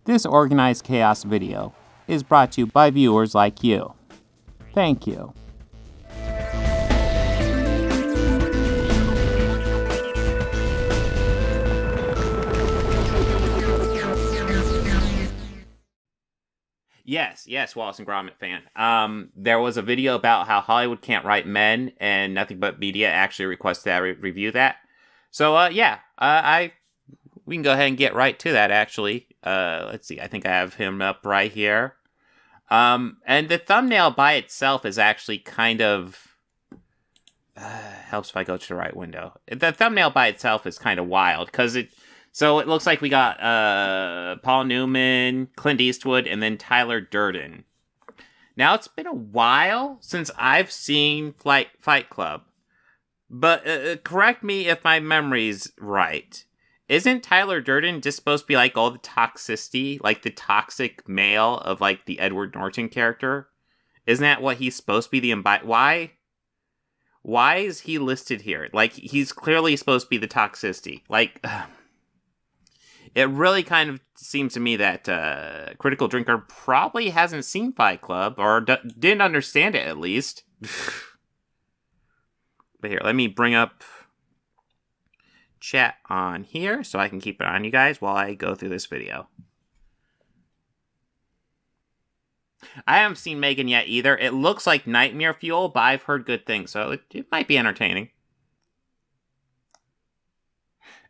This organized chaos video is brought to you by viewers like you. Thank you. Yes, Wallace and Gromit fan. There was a video about how Hollywood can't write men, and Nothing But Media actually requested that I review that. So, we can go ahead and get right to that, actually. Let's see, I think I have him up right here. And the thumbnail by itself is actually kind of... helps if I go to the right window. The thumbnail by itself is kind of wild, because So it looks like we got Paul Newman, Clint Eastwood, and then Tyler Durden. Now, it's been a while since I've seen Fight Club. But correct me if my memory's right. Isn't Tyler Durden just supposed to be like all the toxicity, like the toxic male of like the Edward Norton character? Isn't that what he's supposed to be the Why is he listed here? Like, he's clearly supposed to be the toxicity. Like... It really kind of seems to me that Critical Drinker probably hasn't seen Fight Club, or didn't understand it, at least. But here, let me bring up chat on here, so I can keep it on you guys while I go through this video. I haven't seen Megan yet, either. It looks like nightmare fuel, but I've heard good things, so it might be entertaining.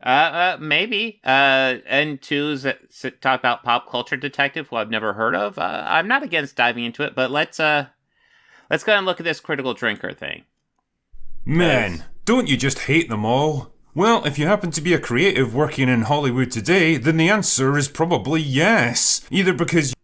Maybe. And two, talk about pop culture detective, who I've never heard of. I'm not against diving into it, but let's go and look at this Critical Drinker thing. Man, don't you just hate them all? Well, if you happen to be a creative working in Hollywood today, then the answer is probably yes. Either because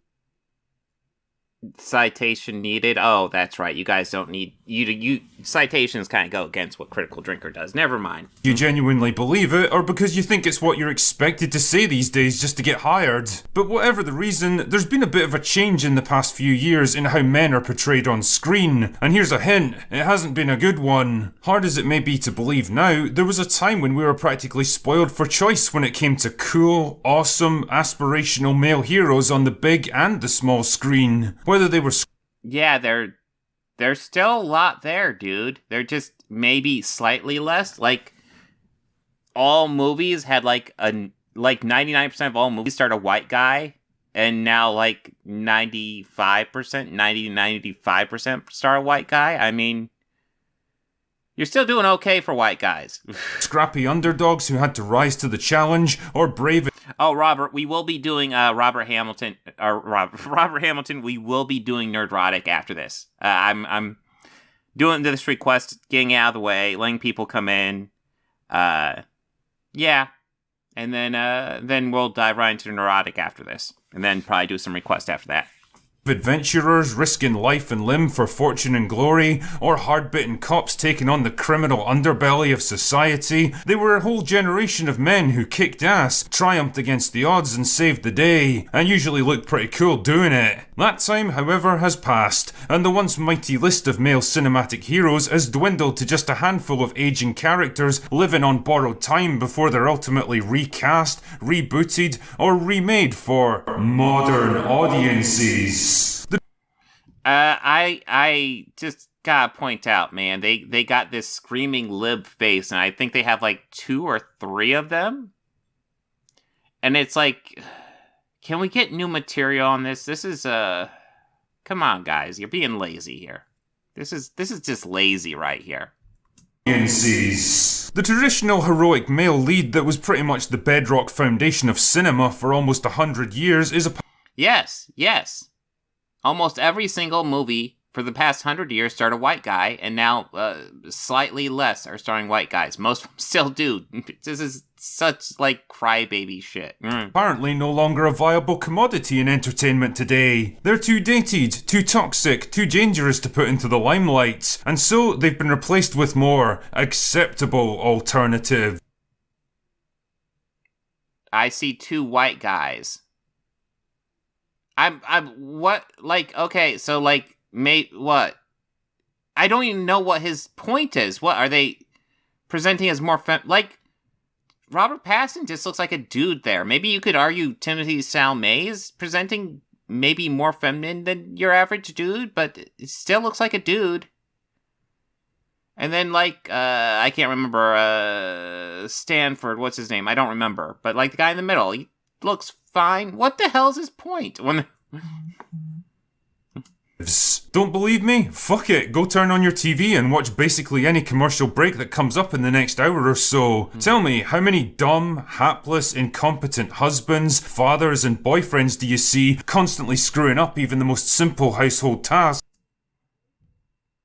citation needed. Oh, that's right. You guys don't need you citations kind of go against what Critical Drinker does. Never mind. You genuinely believe it, or because you think it's what you're expected to say these days just to get hired. But whatever the reason, there's been a bit of a change in the past few years in how men are portrayed on screen. And here's a hint, it hasn't been a good one. Hard as it may be to believe now, there was a time when we were practically spoiled for choice when it came to cool, awesome, aspirational male heroes on the big and the small screen. Whether they were... Yeah, there's still a lot there, dude. They're just maybe slightly less. Like, all movies had like 99% of all movies start a white guy, and now like 95% start a white guy. I mean, you're still doing okay for white guys. Scrappy underdogs who had to rise to the challenge, or brave... Oh, Robert, we will be doing Robert Hamilton. Robert Hamilton. We will be doing Nerdrotic after this. I'm doing this request, getting out of the way, letting people come in. Yeah, and then we'll dive right into Nerdrotic after this, and then probably do some requests after that. Adventurers risking life and limb for fortune and glory, or hard-bitten cops taking on the criminal underbelly of society. They were a whole generation of men who kicked ass, triumphed against the odds and saved the day, and usually looked pretty cool doing it. That time, however, has passed, and the once mighty list of male cinematic heroes has dwindled to just a handful of aging characters living on borrowed time before they're ultimately recast, rebooted, or remade for modern audiences. I just gotta point out, man, they got this screaming lib face, and I think they have like 2 or 3 of them. And it's like, can we get new material on this? This is come on, guys, you're being lazy here. This is just lazy right here. The traditional heroic male lead that was pretty much the bedrock foundation of cinema for almost 100 years is a... Yes. Almost every single movie for the past 100 years starred a white guy, and now slightly less are starring white guys. Most of them still do. This is such, like, crybaby shit. Apparently no longer a viable commodity in entertainment today. They're too dated, too toxic, too dangerous to put into the limelight, and so they've been replaced with more acceptable alternatives. I see 2 white guys. I'm what, like, okay, so, like, what? I don't even know what his point is. What, are they presenting as more like, Robert Pattinson just looks like a dude there. Maybe you could argue Timothy Chalamet is presenting maybe more feminine than your average dude, but it still looks like a dude. And then, like, I can't remember, Stanford, what's his name? I don't remember. But, like, the guy in the middle, he looks fine. What the hell's his point? Don't believe me? Fuck it, go turn on your TV and watch basically any commercial break that comes up in the next hour or so. Tell me, how many dumb, hapless, incompetent husbands, fathers, and boyfriends do you see constantly screwing up even the most simple household tasks?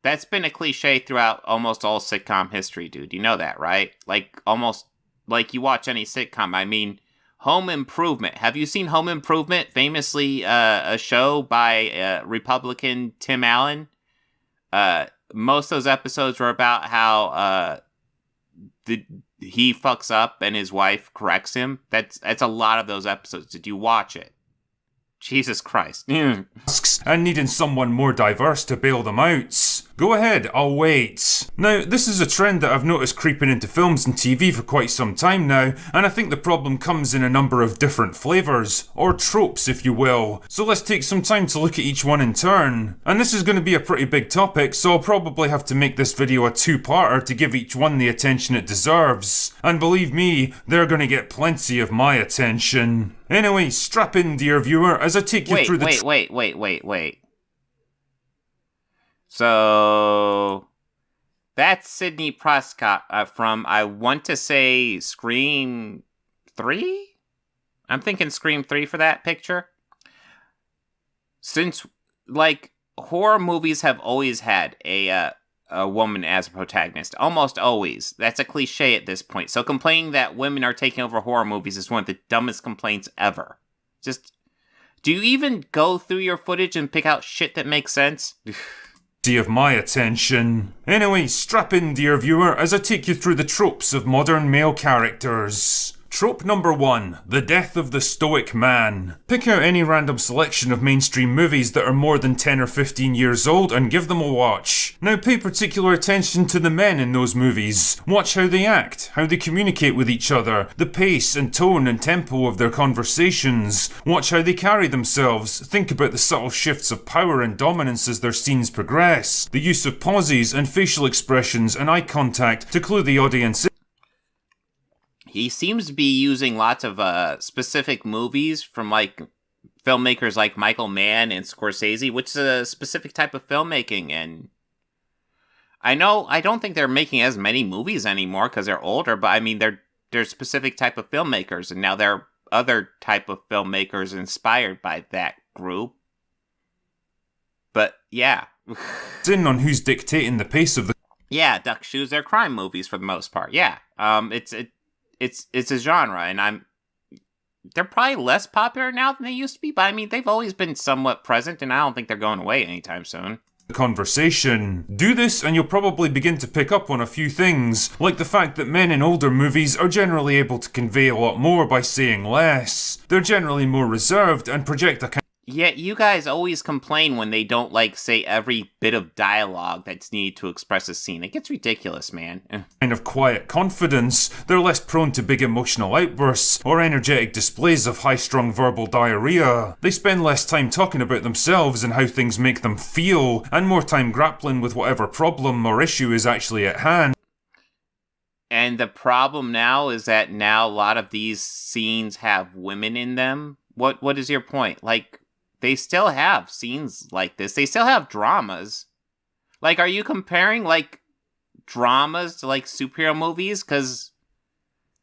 That's been a cliche throughout almost all sitcom history, dude. You know that, right? Like, almost, like you watch any sitcom. I mean, Home Improvement. Have you seen Home Improvement? Famously, a show by Republican Tim Allen. Most of those episodes were about how he fucks up and his wife corrects him. That's a lot of those episodes. Did you watch it? Jesus Christ. And needing someone more diverse to bail them out. Go ahead, I'll wait. Now, this is a trend that I've noticed creeping into films and TV for quite some time now, and I think the problem comes in a number of different flavours, or tropes if you will. So let's take some time to look at each one in turn. And this is going to be a pretty big topic, so I'll probably have to make this video a two-parter to give each one the attention it deserves. And believe me, they're going to get plenty of my attention. Anyway, strap in, dear viewer, as I take you through the... Wait. So, that's Sidney Prescott from, I want to say, Scream 3? I'm thinking Scream 3 for that picture. Since, like, horror movies have always had a woman as a protagonist. Almost always. That's a cliche at this point. So complaining that women are taking over horror movies is one of the dumbest complaints ever. Just, do you even go through your footage and pick out shit that makes sense? Of my attention. Anyway, strap in, dear viewer, as I take you through the tropes of modern male characters. Trope number 1, the death of the stoic man. Pick out any random selection of mainstream movies that are more than 10 or 15 years old and give them a watch. Now pay particular attention to the men in those movies. Watch how they act, how they communicate with each other, the pace and tone and tempo of their conversations. Watch how they carry themselves. Think about the subtle shifts of power and dominance as their scenes progress. The use of pauses and facial expressions and eye contact to clue the audience in. He seems to be using lots of specific movies from, like, filmmakers like Michael Mann and Scorsese, which is a specific type of filmmaking, and I don't think they're making as many movies anymore because they're older, but I mean, they're specific type of filmmakers, and now there are other type of filmmakers inspired by that group. But, yeah. In on who's dictating the pace of the... Yeah, Duck Shoes, they're crime movies for the most part, yeah. It's a genre, and they're probably less popular now than they used to be, but I mean, they've always been somewhat present, and I don't think they're going away anytime soon. Conversation. Do this and you'll probably begin to pick up on a few things, like the fact that men in older movies are generally able to convey a lot more by saying less. They're generally more reserved and project a kind. Yet you guys always complain when they don't, like, say every bit of dialogue that's needed to express a scene. It gets ridiculous, man. Kind of quiet confidence. They're less prone to big emotional outbursts or energetic displays of high-strung verbal diarrhea. They spend less time talking about themselves and how things make them feel, and more time grappling with whatever problem or issue is actually at hand. And the problem now is that now a lot of these scenes have women in them. What is your point? Like, they still have scenes like this. They still have dramas. Like, are you comparing, like, dramas to, like, superhero movies? Because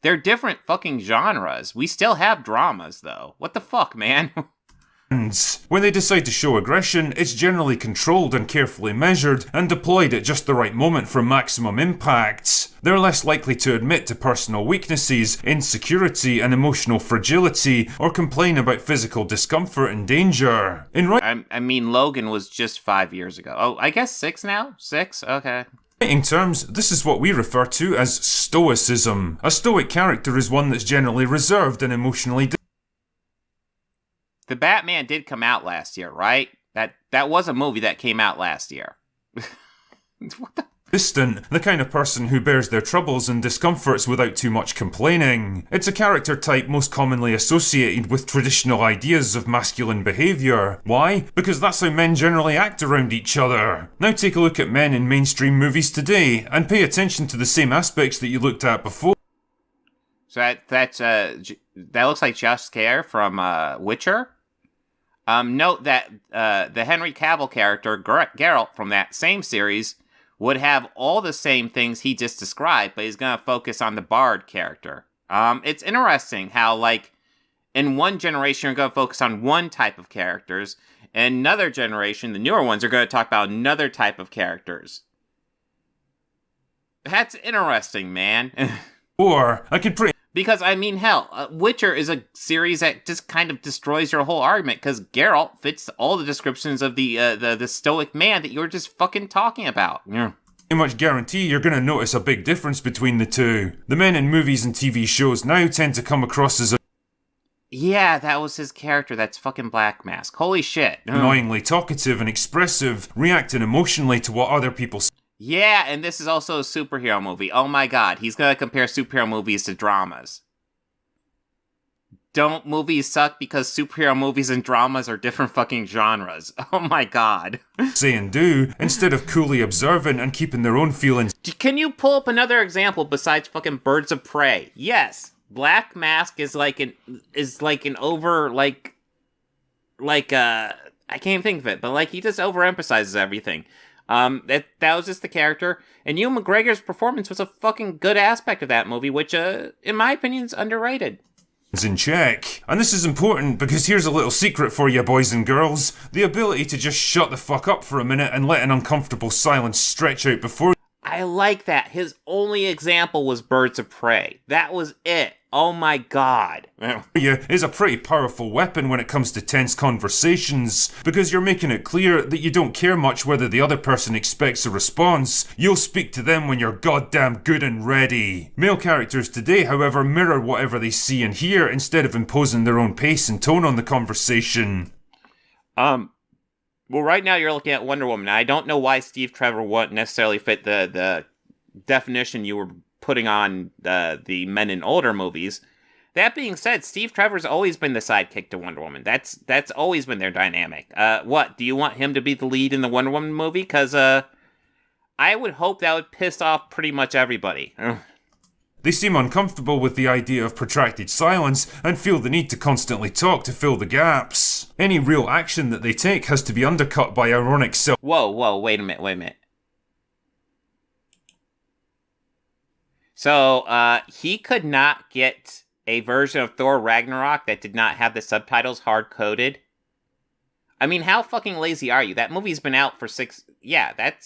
they're different fucking genres. We still have dramas, though. What the fuck, man? When they decide to show aggression, it's generally controlled and carefully measured and deployed at just the right moment for maximum impact. They're less likely to admit to personal weaknesses, insecurity and emotional fragility, or complain about physical discomfort and danger. I mean, Logan was just 5 years ago. Oh, I guess 6 now? 6? Okay. In terms, this is what we refer to as stoicism. A stoic character is one that's generally reserved and emotionally The Batman did come out last year, right? That was a movie that came out last year. What the? distant, the kind of person who bears their troubles and discomforts without too much complaining. It's a character type most commonly associated with traditional ideas of masculine behaviour. Why? Because that's how men generally act around each other. Now take a look at men in mainstream movies today, and pay attention to the same aspects that you looked at before. So that looks like Josh Scare from Witcher. Note that the Henry Cavill character, Geralt, from that same series, would have all the same things he just described, but he's going to focus on the Bard character. It's interesting how, like, in one generation, you're going to focus on one type of characters, and another generation, the newer ones, are going to talk about another type of characters. That's interesting, man. Or, I could pretty... Because, I mean, hell, Witcher is a series that just kind of destroys your whole argument, because Geralt fits all the descriptions of the stoic man that you were just fucking talking about. Yeah. Pretty much guarantee you're going to notice a big difference between the two. The men in movies and TV shows now tend to come across as yeah, that was his character, that's fucking Black Mask. Holy shit. annoyingly talkative and expressive, reacting emotionally to what other people say. Yeah, and this is also a superhero movie. Oh my god, he's gonna compare superhero movies to dramas. Don't movies suck because superhero movies and dramas are different fucking genres? Oh my god. Say and do, instead of coolly observing and keeping their own feelings. Can you pull up another example besides fucking Birds of Prey? Yes, Black Mask is like an over, I can't even think of it, but like he just overemphasizes everything. That was just the character, and Ewan McGregor's performance was a fucking good aspect of that movie, which, in my opinion, is underrated. In check. And this is important because here's a little secret for you boys and girls. The ability to just shut the fuck up for a minute and let an uncomfortable silence stretch out before. I like that. His only example was Birds of Prey. That was it. Oh my god. Is a pretty powerful weapon when it comes to tense conversations, because you're making it clear that you don't care much whether the other person expects a response. You'll speak to them when you're goddamn good and ready. Male characters today, however, mirror whatever they see and hear instead of imposing their own pace and tone on the conversation. Well, right now you're looking at Wonder Woman. I don't know why Steve Trevor wouldn't necessarily fit the definition you were putting on the men in older movies. That being said, Steve Trevor's always been the sidekick to Wonder Woman. That's always been their dynamic. What, do you want him to be the lead in the Wonder Woman movie? Because I would hope that would piss off pretty much everybody. They seem uncomfortable with the idea of protracted silence and feel the need to constantly talk to fill the gaps. Any real action that they take has to be undercut by ironic self- Whoa, wait a minute. So, he could not get a version of Thor Ragnarok that did not have the subtitles hard-coded? I mean, how fucking lazy are you? That movie's been out for 6... Yeah, that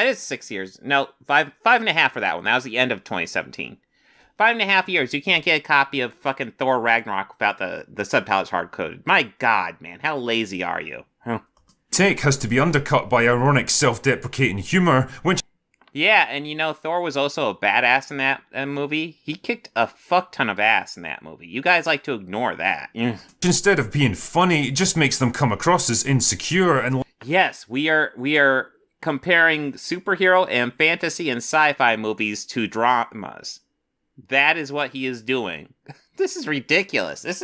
is 6 years. No, five and a half for that one. That was the end of 2017. 5.5 years. You can't get a copy of fucking Thor Ragnarok without the subtitles hard-coded. My god, man. How lazy are you? Take has to be undercut by ironic self-deprecating humor, which... Yeah, and you know, Thor was also a badass in that movie. He kicked a fuck ton of ass in that movie. You guys like to ignore that. Instead of being funny, it just makes them come across as insecure and... Yes, we are comparing superhero and fantasy and sci-fi movies to dramas. That is what he is doing. This is ridiculous.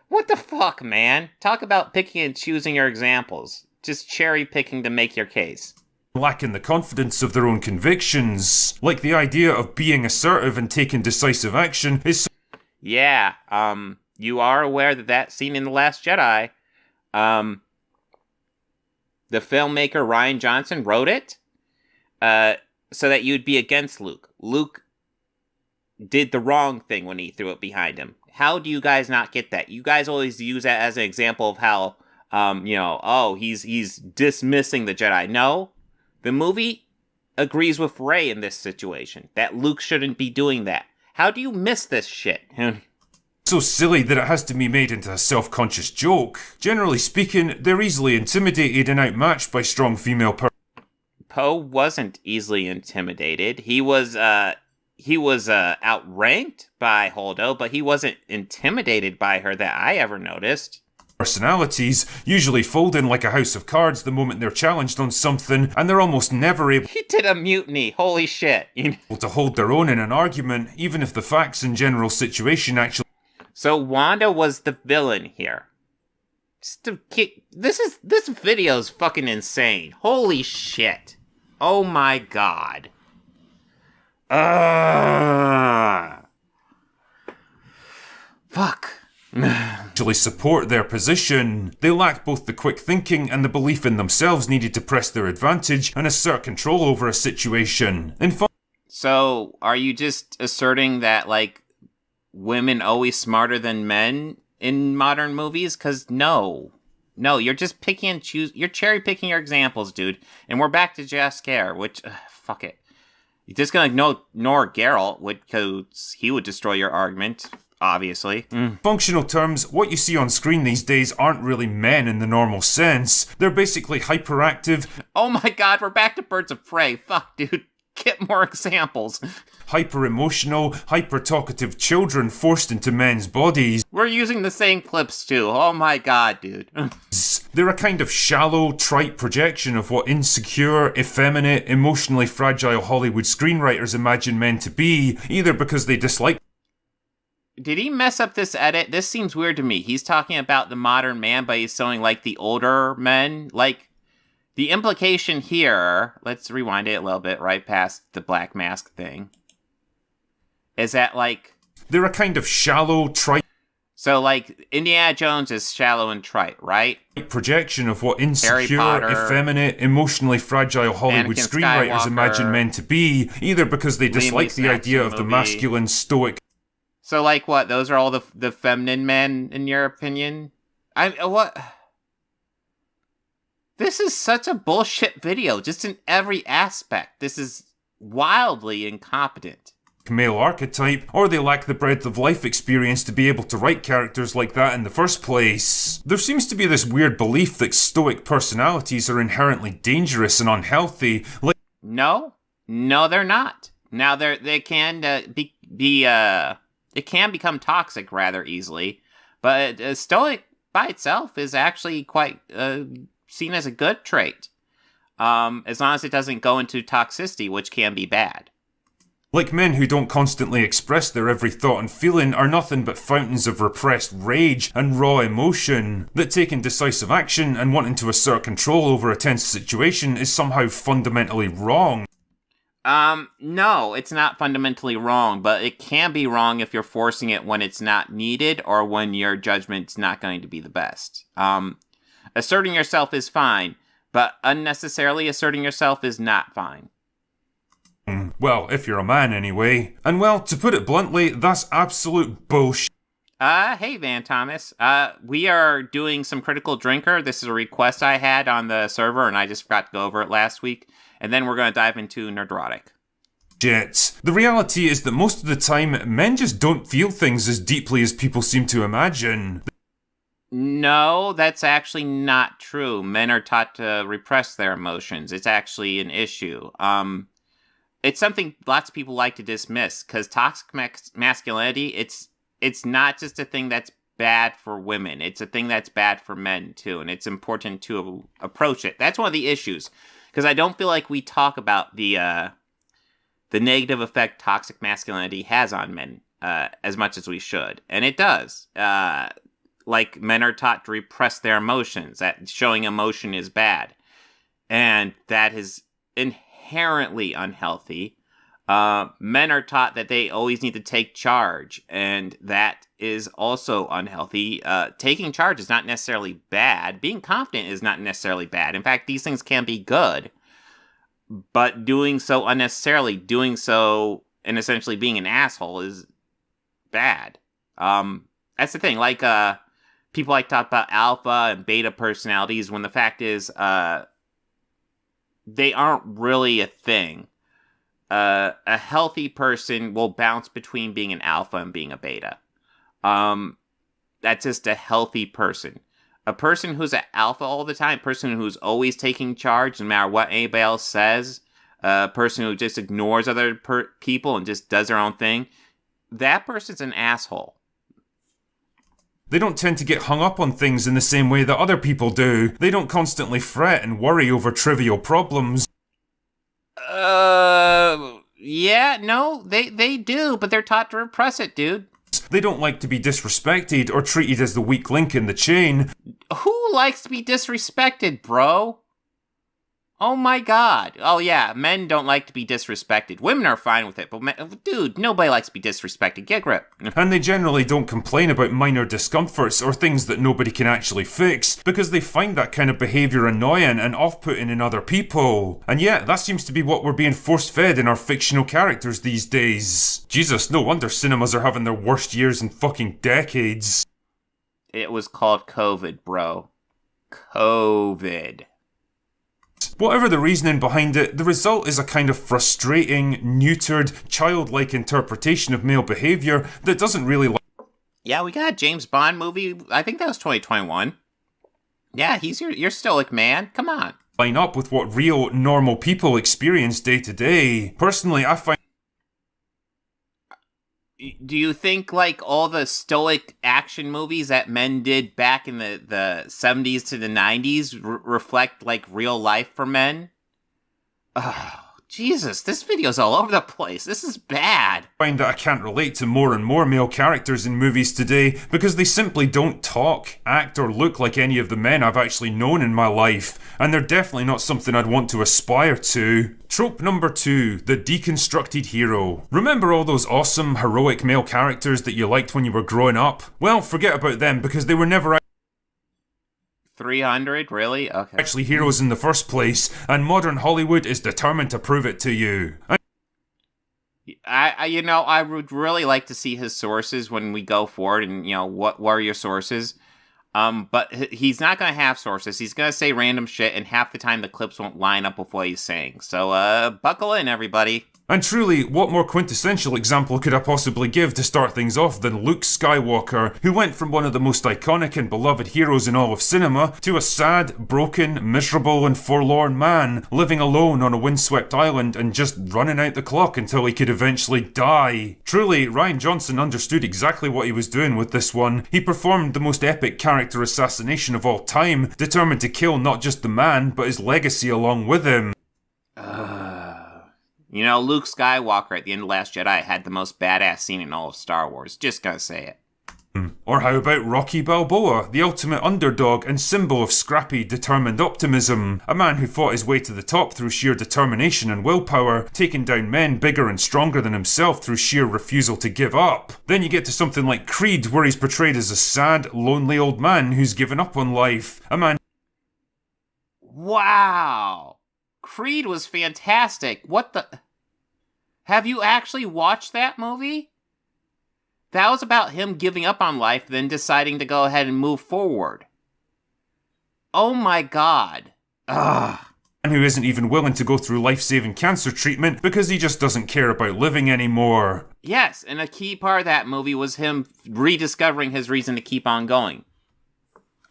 What the fuck, man? Talk about picking and choosing your examples. Just cherry picking to make your case. Lacking the confidence of their own convictions. Like the idea of being assertive and taking decisive action is... Yeah, you are aware that scene in The Last Jedi, the filmmaker Rian Johnson wrote it, so that you'd be against Luke. Luke did the wrong thing when he threw it behind him. How do you guys not get that? You guys always use that as an example of how, he's dismissing the Jedi. No. The movie agrees with Rey in this situation, that Luke shouldn't be doing that. How do you miss this shit? So silly that it has to be made into a self-conscious joke. Generally speaking, they're easily intimidated and outmatched by strong female Poe wasn't easily intimidated. He was outranked by Holdo, but he wasn't intimidated by her that I ever noticed. personalities usually fold in like a house of cards the moment they're challenged on something, and they're almost never able He did a mutiny. Holy shit. to hold their own in an argument, even if the facts and general situation actually... So Wanda was the villain here. This video's fucking insane. Holy shit. Oh my god. Fuck. actually support their position. They lack both the quick thinking and the belief in themselves needed to press their advantage and assert control over a situation. So, are you just asserting that, like, women always smarter than men in modern movies? Because no, you're just picking and choose. You're cherry picking your examples, dude. And we're back to Jaskier, which fuck it. You're just gonna ignore Geralt, because he would destroy your argument. Obviously. Functional terms, what you see on screen these days aren't really men in the normal sense. They're basically hyperactive. Oh my god, we're back to Birds of Prey. Fuck, dude. Get more examples. Hyper-emotional, hyper-talkative children forced into men's bodies. We're using the same clips too. Oh my god, dude. They're a kind of shallow, trite projection of what insecure, effeminate, emotionally fragile Hollywood screenwriters imagine men to be, either because they dislike... Did he mess up this edit? This seems weird to me. He's talking about the modern man, but he's showing, like, the older men. Like, the implication here, let's rewind it a little bit right past the black mask thing, is that, like... They're a kind of shallow, trite... So, like, Indiana Jones is shallow and trite, right? Projection of what insecure, effeminate, emotionally fragile Hollywood Anakin screenwriters Skywalker, imagine men to be, either because they dislike the idea of the masculine, stoic... So, like, what? Those are all the feminine men, in your opinion? What? This is such a bullshit video, just in every aspect. This is wildly incompetent. Male archetype, or they lack the breadth of life experience to be able to write characters like that in the first place. There seems to be this weird belief that stoic personalities are inherently dangerous and unhealthy. No, they're not. Now, they can it can become toxic rather easily, but stoic by itself is actually quite seen as a good trait, as long as it doesn't go into toxicity, which can be bad. Like men who don't constantly express their every thought and feeling are nothing but fountains of repressed rage and raw emotion, that taking decisive action and wanting to assert control over a tense situation is somehow fundamentally wrong. No, it's not fundamentally wrong, but it can be wrong if you're forcing it when it's not needed or when your judgment's not going to be the best. Asserting yourself is fine, but unnecessarily asserting yourself is not fine. Well, if you're a man anyway. And well, to put it bluntly, that's absolute bullshit. Hey Van Thomas. We are doing some Critical Drinker. This is a request I had on the server, and I just forgot to go over it last week. And then we're going to dive into Nerdrotic. The reality is that most of the time, men just don't feel things as deeply as people seem to imagine. No, that's actually not true. Men are taught to repress their emotions. It's actually an issue. It's something lots of people like to dismiss, because toxic masculinity, it's not just a thing that's bad for women. It's a thing that's bad for men, too, and it's important to approach it. That's one of the issues. Because I don't feel like we talk about the negative effect toxic masculinity has on men as much as we should. And it does. Like, men are taught to repress their emotions, that showing emotion is bad. And that is inherently unhealthy. Men are taught that they always need to take charge, and that is also unhealthy. Taking charge is not necessarily bad. Being confident is not necessarily bad. In fact, these things can be good, but doing so unnecessarily, doing so and essentially being an asshole is bad. That's the thing. Like, people like to talk about alpha and beta personalities, when the fact is, they aren't really a thing. A healthy person will bounce between being an alpha and being a beta. That's just a healthy person. A person who's an alpha all the time, a person who's always taking charge no matter what anybody else says, a person who just ignores other people and just does their own thing, that person's an asshole. They don't tend to get hung up on things in the same way that other people do. They don't constantly fret and worry over trivial problems. Yeah, no, they do, but they're taught to repress it, dude. They don't like to be disrespected or treated as the weak link in the chain. Who likes to be disrespected, bro? Oh my god. Oh yeah, men don't like to be disrespected. Women are fine with it, but dude, nobody likes to be disrespected. Get a grip. And they generally don't complain about minor discomforts or things that nobody can actually fix, because they find that kind of behaviour annoying and off-putting in other people. And yet, that seems to be what we're being force-fed in our fictional characters these days. Jesus, no wonder cinemas are having their worst years in fucking decades. It was called COVID, bro. COVID. Whatever the reasoning behind it, the result is a kind of frustrating, neutered, childlike interpretation of male behaviour that doesn't really Yeah, we got a James Bond movie, I think that was 2021. Yeah, he's your stoic man, come on. line up with what real, normal people experience day to day. Personally, I find... Do you think, like, all the stoic action movies that men did back in the 70s to the 90s reflect, like, real life for men? Oh, Jesus, this video's all over the place. This is bad. I find that I can't relate to more and more male characters in movies today because they simply don't talk, act, or look like any of the men I've actually known in my life, and they're definitely not something I'd want to aspire to. Trope number 2, the deconstructed hero. Remember all those awesome, heroic male characters that you liked when you were growing up? Well, forget about them because they were never 300? Really? Okay. actually heroes in the first place, and modern Hollywood is determined to prove it to you. I would really like to see his sources when we go forward, and what are your sources? But he's not gonna have sources. He's gonna say random shit, and half the time the clips won't line up with what he's saying. So, buckle in, everybody. And truly, what more quintessential example could I possibly give to start things off than Luke Skywalker, who went from one of the most iconic and beloved heroes in all of cinema to a sad, broken, miserable and forlorn man, living alone on a windswept island and just running out the clock until he could eventually die. Truly, Rian Johnson understood exactly what he was doing with this one. He performed the most epic character assassination of all time, determined to kill not just the man, but his legacy along with him. Luke Skywalker at the end of Last Jedi had the most badass scene in all of Star Wars. Just gonna say it. Or how about Rocky Balboa, the ultimate underdog and symbol of scrappy, determined optimism? A man who fought his way to the top through sheer determination and willpower, taking down men bigger and stronger than himself through sheer refusal to give up. Then you get to something like Creed, where he's portrayed as a sad, lonely old man who's given up on life. A man... Wow! Creed was fantastic. What the... Have you actually watched that movie? That was about him giving up on life, then deciding to go ahead and move forward. Oh my god. Ugh. And who isn't even willing to go through life-saving cancer treatment because he just doesn't care about living anymore. Yes, and a key part of that movie was him rediscovering his reason to keep on going.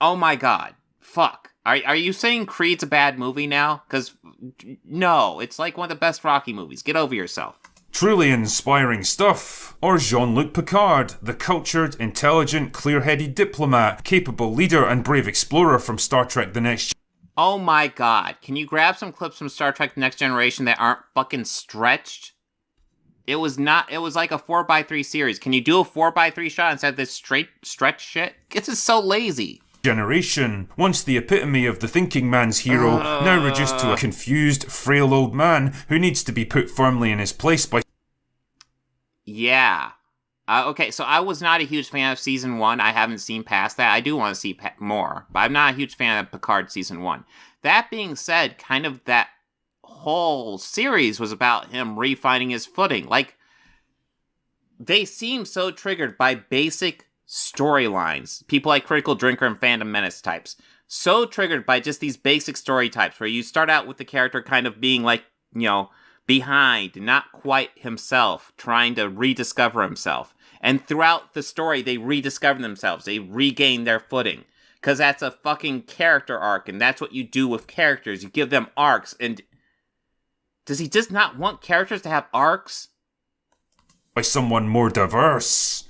Oh my god. Fuck. Are you saying Creed's a bad movie now? Because, no, it's like one of the best Rocky movies. Get over yourself. Truly inspiring stuff. Or Jean-Luc Picard, the cultured, intelligent, clear-headed diplomat, capable leader and brave explorer from Star Trek The Next Oh my god, can you grab some clips from Star Trek The Next Generation that aren't fucking stretched? It was like a 4x3 series. Can you do a 4x3 shot instead of this straight stretch shit? This is so lazy. Generation, once the epitome of the thinking man's hero, now reduced to a confused, frail old man who needs to be put firmly in his place by... Yeah. Okay, so I was not a huge fan of Season 1. I haven't seen past that. I do want to see more, but I'm not a huge fan of Picard Season 1. That being said, kind of that whole series was about him refinding his footing. Like, they seem so triggered by basic storylines. People like Critical Drinker and Fandom Menace types. So triggered by just these basic story types where you start out with the character kind of being like, behind, not quite himself, trying to rediscover himself. And throughout the story, they rediscover themselves. They regain their footing. Because that's a fucking character arc, and that's what you do with characters. You give them arcs, and... Does he just not want characters to have arcs? By someone more diverse.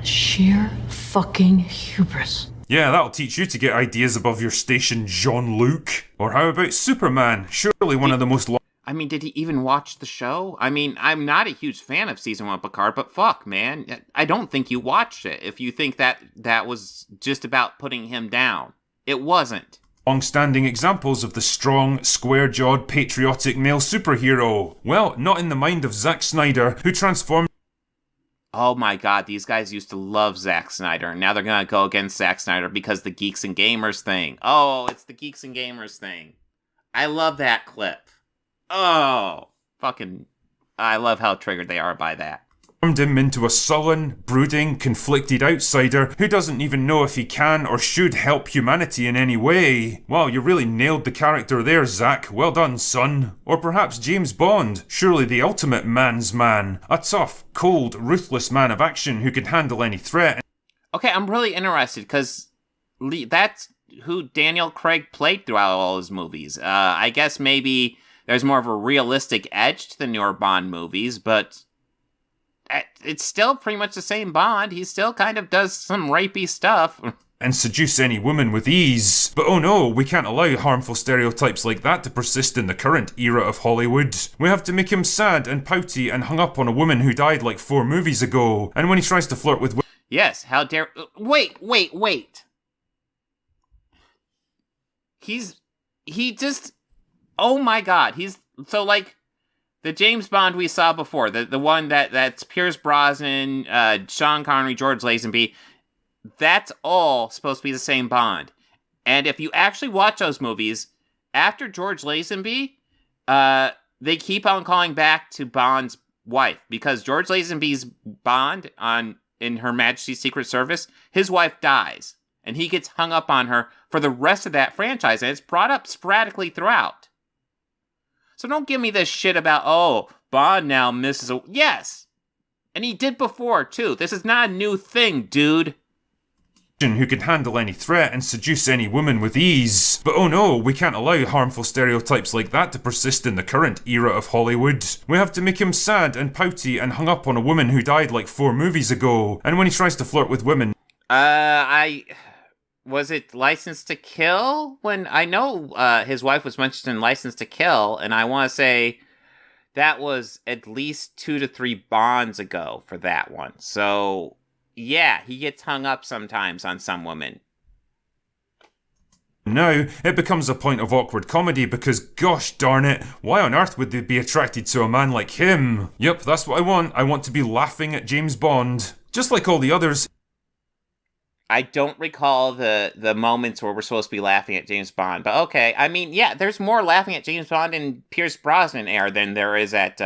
Sheer fucking hubris. Yeah, that'll teach you to get ideas above your station, Jean-Luc. Or how about Superman? Surely one of the most... I mean, did he even watch the show? I mean, I'm not a huge fan of season 1 of Picard, but fuck, man. I don't think you watched it if you think that was just about putting him down. It wasn't. Long-standing examples of the strong, square-jawed, patriotic male superhero. Well, not in the mind of Zack Snyder, who transformed... Oh my god, these guys used to love Zack Snyder, and now they're gonna go against Zack Snyder because the Geeks and Gamers thing. Oh, it's the Geeks and Gamers thing. I love that clip. Oh, fucking... I love how triggered they are by that. Him into a sullen, brooding, conflicted outsider who doesn't even know if he can or should help humanity in any way. Wow, you really nailed the character there, Zack. Well done, son. Or perhaps James Bond, surely the ultimate man's man. A tough, cold, ruthless man of action who can handle any threat. Okay, I'm really interested, because that's who Daniel Craig played throughout all his movies. I guess maybe there's more of a realistic edge to the newer Bond movies, but... it's still pretty much the same Bond. He still kind of does some rapey stuff. And seduce any woman with ease. But oh no, we can't allow harmful stereotypes like that to persist in the current era of Hollywood. We have to make him sad and pouty and hung up on a woman who died like 4 movies ago. And when he tries to flirt with... Yes, how dare... Wait. He just... Oh my god, so like... The James Bond we saw before, the one that's Pierce Brosnan, Sean Connery, George Lazenby, that's all supposed to be the same Bond. And if you actually watch those movies, after George Lazenby, they keep on calling back to Bond's wife, because George Lazenby's Bond in Her Majesty's Secret Service, his wife dies, and he gets hung up on her for the rest of that franchise, and it's brought up sporadically throughout. So don't give me this shit about, oh, Bond now misses a... Yes! And he did before, too. This is not a new thing, dude. Who can handle any threat and seduce any woman with ease. But oh no, we can't allow harmful stereotypes like that to persist in the current era of Hollywood. We have to make him sad and pouty and hung up on a woman who died like 4 movies ago. And when he tries to flirt with women... Was it License to Kill? When I know his wife was mentioned in License to Kill, and I want to say that was at least 2 to 3 Bonds ago for that one. So, yeah, he gets hung up sometimes on some women. Now, it becomes a point of awkward comedy because, gosh darn it, why on earth would they be attracted to a man like him? Yep, that's what I want. I want to be laughing at James Bond. Just like all the others. I don't recall the moments where we're supposed to be laughing at James Bond, but okay. I mean, yeah, there's more laughing at James Bond in Pierce Brosnan era than there is at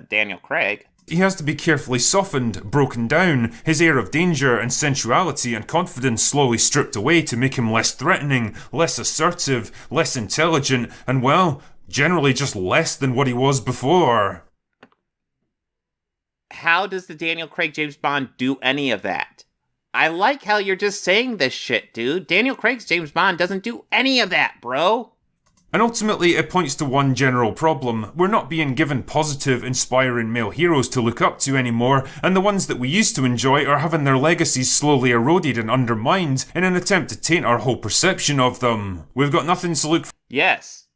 Daniel Craig. He has to be carefully softened, broken down, his air of danger and sensuality and confidence slowly stripped away to make him less threatening, less assertive, less intelligent, and well, generally just less than what he was before. How does the Daniel Craig James Bond do any of that? I like how you're just saying this shit, dude. Daniel Craig's James Bond doesn't do any of that, bro. And ultimately, it points to one general problem. We're not being given positive, inspiring male heroes to look up to anymore, and the ones that we used to enjoy are having their legacies slowly eroded and undermined in an attempt to taint our whole perception of them. We've got nothing to look... Yes.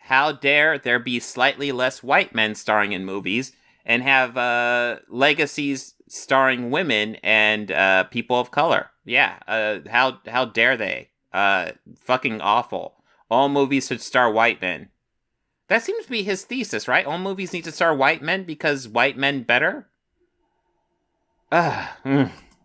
How dare there be slightly less white men starring in movies and have legacies starring women and people of color. Yeah, how dare they? Fucking awful. All movies should star white men. That seems to be his thesis, right? All movies need to star white men because white men better?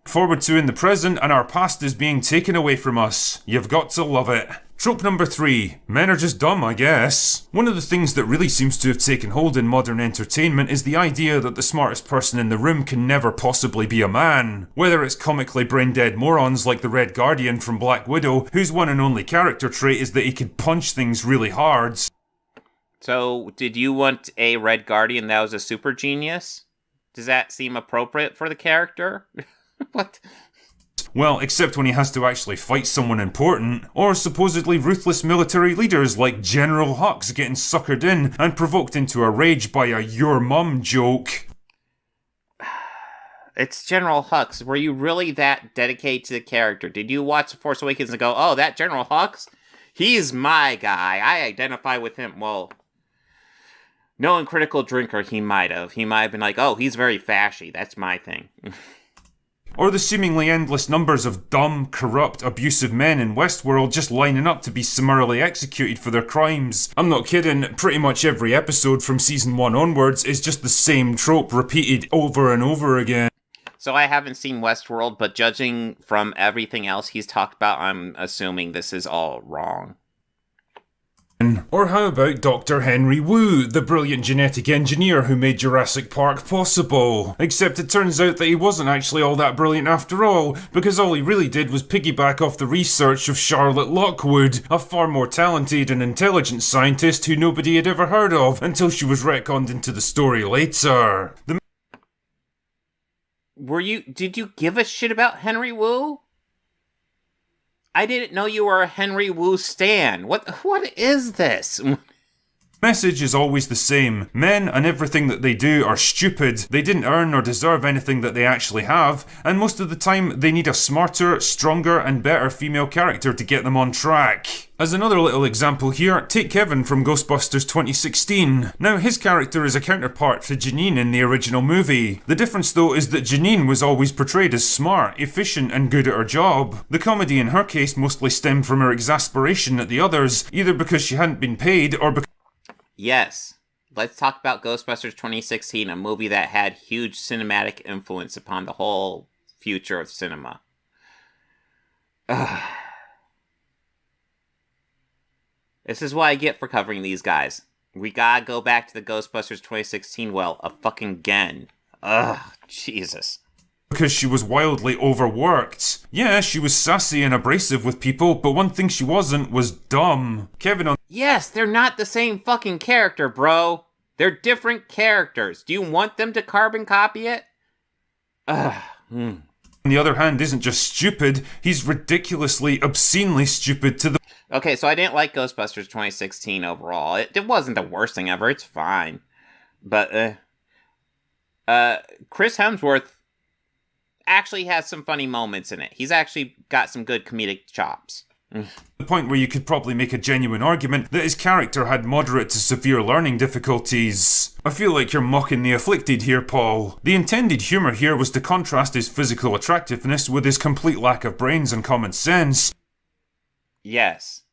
Forward to in the present, and our past is being taken away from us. You've got to love it. Trope number 3. Men are just dumb, I guess. One of the things that really seems to have taken hold in modern entertainment is the idea that the smartest person in the room can never possibly be a man. Whether it's comically brain-dead morons like the Red Guardian from Black Widow, whose one and only character trait is that he can punch things really hard. So, did you want a Red Guardian that was a super genius? Does that seem appropriate for the character? What? Well, except when he has to actually fight someone important, or supposedly ruthless military leaders like General Hux getting suckered in and provoked into a rage by a "your mum" joke. It's General Hux. Were you really that dedicated to the character? Did you watch The Force Awakens and go, oh, that General Hux? He's my guy. I identify with him. Well, knowing Critical Drinker, he might have. He might have been like, oh, he's very fashy. That's my thing. Or the seemingly endless numbers of dumb, corrupt, abusive men in Westworld just lining up to be summarily executed for their crimes. I'm not kidding, pretty much every episode from season 1 onwards is just the same trope repeated over and over again. So I haven't seen Westworld, but judging from everything else he's talked about, I'm assuming this is all wrong. Or how about Dr. Henry Wu, the brilliant genetic engineer who made Jurassic Park possible? Except it turns out that he wasn't actually all that brilliant after all, because all he really did was piggyback off the research of Charlotte Lockwood, a far more talented and intelligent scientist who nobody had ever heard of until she was retconned into the story later. Did you give a shit about Henry Wu? I didn't know you were a Henry Wu stan. What is this? Message is always the same. Men and everything that they do are stupid. They didn't earn or deserve anything that they actually have, and most of the time they need a smarter, stronger, and better female character to get them on track. As another little example here, take Kevin from Ghostbusters 2016. Now, his character is a counterpart to Janine in the original movie. The difference though is that Janine was always portrayed as smart, efficient, and good at her job. The comedy in her case mostly stemmed from her exasperation at the others, either because she hadn't been paid or because... Yes. Let's talk about Ghostbusters 2016, a movie that had huge cinematic influence upon the whole future of cinema. Ugh. This is what I get for covering these guys. We gotta go back to the Ghostbusters 2016 fucking again. Ugh, Jesus. Because she was wildly overworked. Yeah, she was sassy and abrasive with people, but one thing she wasn't was dumb. Kevin on... Yes, they're not the same fucking character, bro. They're different characters. Do you want them to carbon copy it? Ugh. On the other hand, isn't just stupid, he's ridiculously, obscenely stupid to the... Okay, so I didn't like Ghostbusters 2016 overall. It wasn't the worst thing ever, it's fine. But, Chris Hemsworth actually has some funny moments in it. He's actually got some good comedic chops. The point where you could probably make a genuine argument that his character had moderate to severe learning difficulties. I feel like you're mocking the afflicted here, Paul. The intended humour here was to contrast his physical attractiveness with his complete lack of brains and common sense. Yes.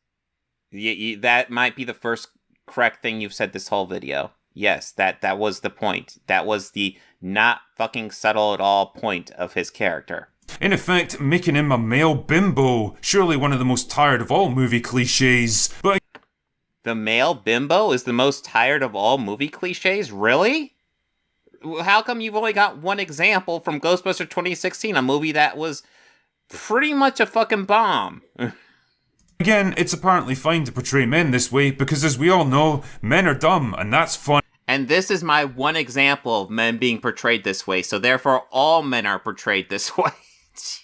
That might be the first correct thing you've said this whole video. Yes, that was the point. That was the not fucking subtle at all point of his character. In effect, making him a male bimbo. Surely one of the most tired of all movie cliches. But the male bimbo is the most tired of all movie cliches? Really? How come you've only got one example from Ghostbusters 2016, a movie that was pretty much a fucking bomb? Again, it's apparently fine to portray men this way because, as we all know, men are dumb, and that's fun. And this is my one example of men being portrayed this way, so therefore all men are portrayed this way.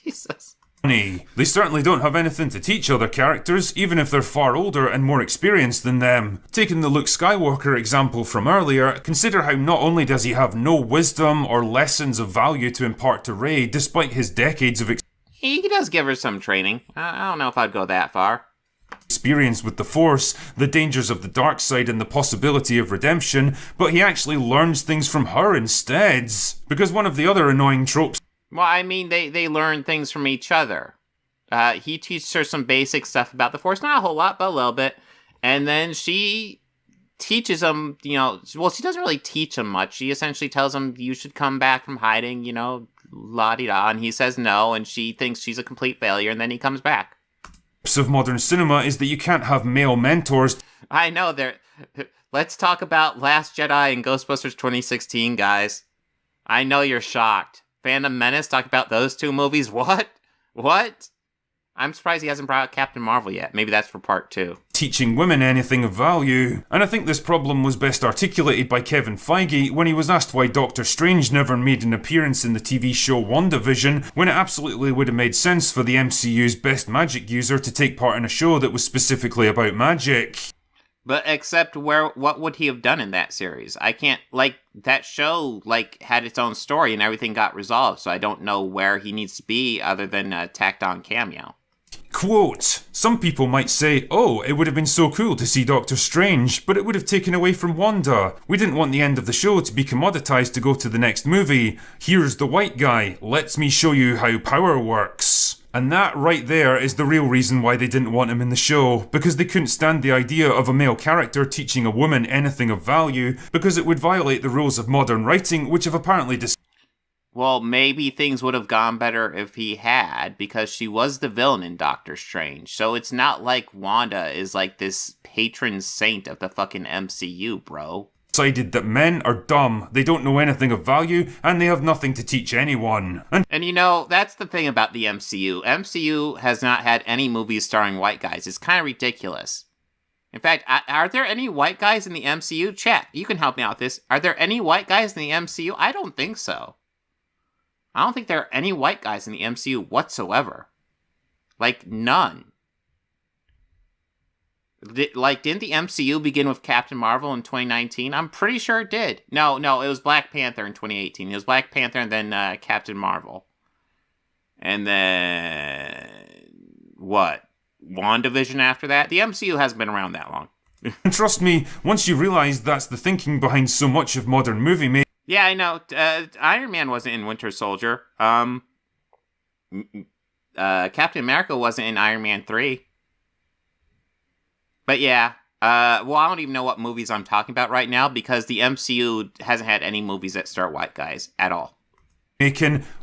Jesus. They certainly don't have anything to teach other characters, even if they're far older and more experienced than them. Taking the Luke Skywalker example from earlier, consider how not only does he have no wisdom or lessons of value to impart to Rey, despite his decades of He does give her some training. I don't know if I'd go that far. Experience with the Force, the dangers of the dark side and the possibility of redemption, but he actually learns things from her instead. Because one of the other annoying tropes... Well, I mean, they learn things from each other. He teaches her some basic stuff about the Force, not a whole lot, but a little bit. And then she teaches him, she doesn't really teach him much. She essentially tells him, you should come back from hiding, la-di-da. And he says no, and she thinks she's a complete failure, and then he comes back. Of modern cinema is that you can't have male mentors. I know, let's talk about Last Jedi and Ghostbusters 2016, guys. I know you're shocked. Phantom Menace, talk about those two movies? What? I'm surprised he hasn't brought out Captain Marvel yet. Maybe that's for part 2. Teaching women anything of value. And I think this problem was best articulated by Kevin Feige when he was asked why Doctor Strange never made an appearance in the TV show WandaVision, when it absolutely would have made sense for the MCU's best magic user to take part in a show that was specifically about magic. But except what would he have done in that series? I can't, that show, had its own story and everything got resolved, so I don't know where he needs to be other than a tacked on cameo. Quote, some people might say, oh, it would have been so cool to see Doctor Strange, but it would have taken away from Wanda. We didn't want the end of the show to be commoditized to go to the next movie. Here's the white guy. Let me show you how power works. And that right there is the real reason why they didn't want him in the show, because they couldn't stand the idea of a male character teaching a woman anything of value, because it would violate the rules of modern writing, which have apparently Well, maybe things would have gone better if he had, because she was the villain in Doctor Strange. So it's not like Wanda is this patron saint of the fucking MCU, bro. Decided that men are dumb, they don't know anything of value, and they have nothing to teach anyone. And that's the thing about the MCU. MCU has not had any movies starring white guys. It's kind of ridiculous. In fact, are there any white guys in the MCU? Chat, you can help me out with this. Are there any white guys in the MCU? I don't think so. I don't think there are any white guys in the MCU whatsoever. None. Didn't the MCU begin with Captain Marvel in 2019? I'm pretty sure it did. No, it was Black Panther in 2018. It was Black Panther and then Captain Marvel. And then... what? WandaVision after that? The MCU hasn't been around that long. And trust me, once you realise that's the thinking behind so much of modern movie making... Yeah, I know. Iron Man wasn't in Winter Soldier. Captain America wasn't in Iron Man 3. But yeah, I don't even know what movies I'm talking about right now because the MCU hasn't had any movies that start white guys at all.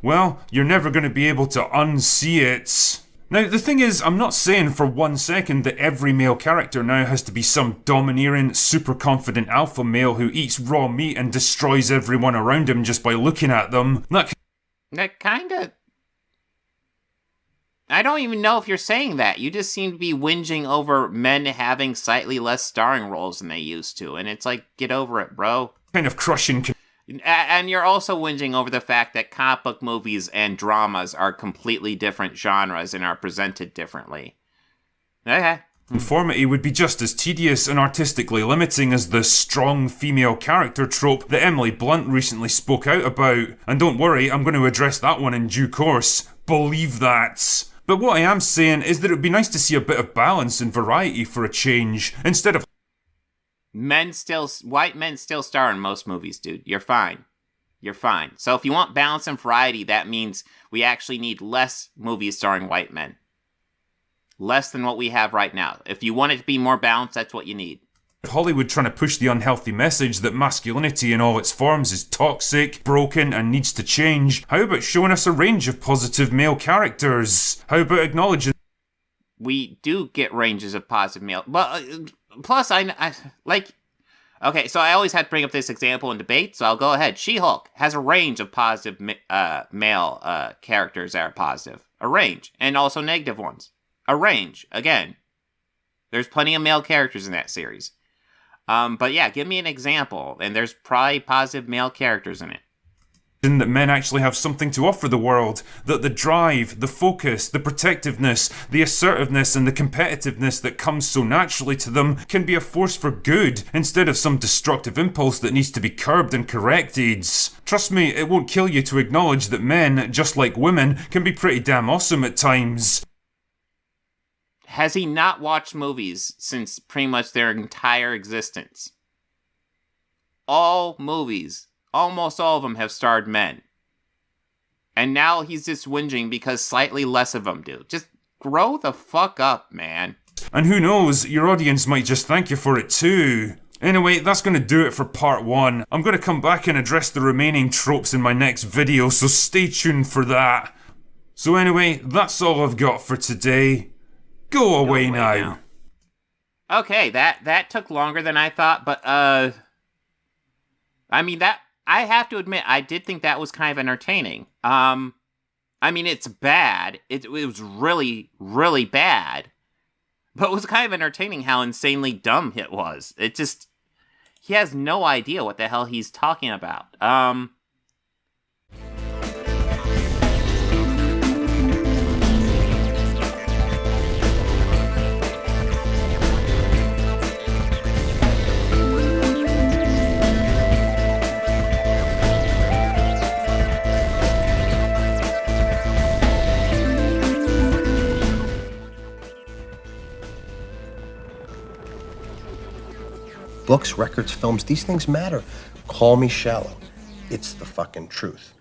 Well, you're never going to be able to unsee it. Now, the thing is, I'm not saying for 1 second that every male character now has to be some domineering, super confident alpha male who eats raw meat and destroys everyone around him just by looking at them. That kinda... I don't even know if you're saying that. You just seem to be whinging over men having slightly less starring roles than they used to. And it's get over it, bro. Kind of crushing... And you're also whinging over the fact that comic book movies and dramas are completely different genres and are presented differently. Okay. Conformity would be just as tedious and artistically limiting as the strong female character trope that Emily Blunt recently spoke out about. And don't worry, I'm going to address that one in due course. Believe that. But what I am saying is that it would be nice to see a bit of balance and variety for a change, instead of... White men still star in most movies, dude. You're fine. So if you want balance and variety, that means we actually need less movies starring white men. Less than what we have right now. If you want it to be more balanced, that's what you need. Hollywood trying to push the unhealthy message that masculinity in all its forms is toxic, broken, and needs to change, how about showing us a range of positive male characters? How about acknowledging... We do get ranges of positive male... But, plus, okay, so I always had to bring up this example in debate, so I'll go ahead. She-Hulk has a range of positive male characters that are positive. A range. And also negative ones. A range. Again. There's plenty of male characters in that series. But yeah, give me an example, and there's probably positive male characters in it. That men actually have something to offer the world, that the drive, the focus, the protectiveness, the assertiveness and the competitiveness that comes so naturally to them can be a force for good, instead of some destructive impulse that needs to be curbed and corrected. Trust me, it won't kill you to acknowledge that men, just like women, can be pretty damn awesome at times. Has he not watched movies since pretty much their entire existence? All movies, almost all of them have starred men. And now he's just whinging because slightly less of them do. Just grow the fuck up, man. And who knows, your audience might just thank you for it too. Anyway, that's going to do it for part 1. I'm going to come back and address the remaining tropes in my next video, so stay tuned for that. So anyway, that's all I've got for today. Go away now. Okay, that took longer than I thought, but I have to admit, I did think that was kind of entertaining. It's bad. It was really, really bad. But it was kind of entertaining how insanely dumb it was. He has no idea what the hell he's talking about. books, records, films, these things matter. Call me shallow. It's the fucking truth.